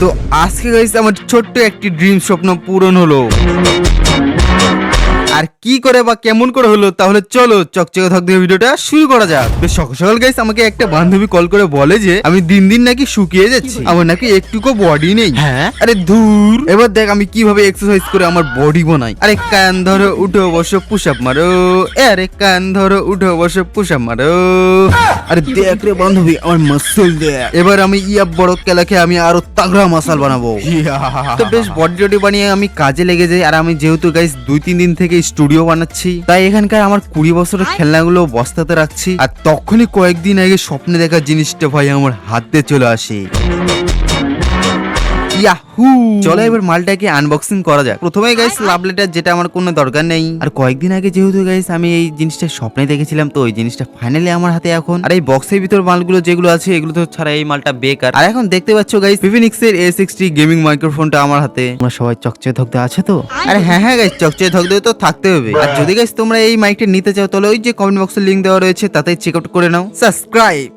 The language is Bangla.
তো আজকে গাইস আমার ছোট্ট একটি ড্রিম স্বপ্ন পূরণ হলো। আর কি করে বা কেমন করে হলো, তাহলে চলো চকচকে থাক দিয়ে ভিডিওটা শুরু করা যাক। তো সকাল সকাল গাইস আমাকে একটা বান্ধবী কল করে বলে যে আমি দিন দিন নাকি শুকিয়ে যাচ্ছি, আমার নাকি একটুকু বডি নেই। হ্যাঁ আরে ধুর, এবার দেখ আমি কিভাবে এক্সারসাইজ করে আমার বডি বানাই। আরে কান ধরো উঠো বসো পুশ আপ মারো, আরে কান ধরো উঠো বসো পুশ আপ মারো। আরে দেখ রে বান্ধবী আমার মাসল দেখ, এবার আমি বড় কেলাকে আমি আরো তাগড়া মাসাল বানাবো। তো বেশ বডি টডি বানিয়ে আমি কাজে লেগে যাই। আর আমি যেহেতু গাইস 2-3 দিন থেকে স্টুডিও বানাচ্ছি, তাই এখানকার আমার 20 বছরের খেলনাগুলো বস্তাতে রাখছি। আর তখনই কয়েকদিন আগে স্বপ্নে দেখা জিনিসটা ভাই আমার হাতে চলে আসে। ইয়াহু, চলো এবার মালটাকে আনবক্সিং করা যাক। প্রথমে গাইস লাভ লেটার, যেটা আমার কোনো দরকার নেই। আর কয়েকদিন আগে যেহেতু গাইস আমি এই জিনিসটা স্বপ্নে দেখেছিলাম, তো ওই জিনিসটা ফাইনালি আমার হাতে এখন। আর এই বক্সের ভিতর মালগুলো যেগুলো আছে এগুলো তো ছাড়া এই মালটা বেকার। আর এখন দেখতে পাচ্ছ গাইস ফিনিক্স এর A60 গেমিং মাইক্রোফোনটা আমার হাতে। তোমরা সবাই চকচকে ধকতে আছে তো? আরে হ্যাঁ গাইস, চকচকে ধকতে তো থাকতে হবে। আর যদি গাইস তোমরা এই মাইকটা নিতে চাও, তাহলে ওই যে কমেন্ট বক্সে লিংক দেওয়া রয়েছে তাতে চেক আউট করে নাও। সাবস্ক্রাইব।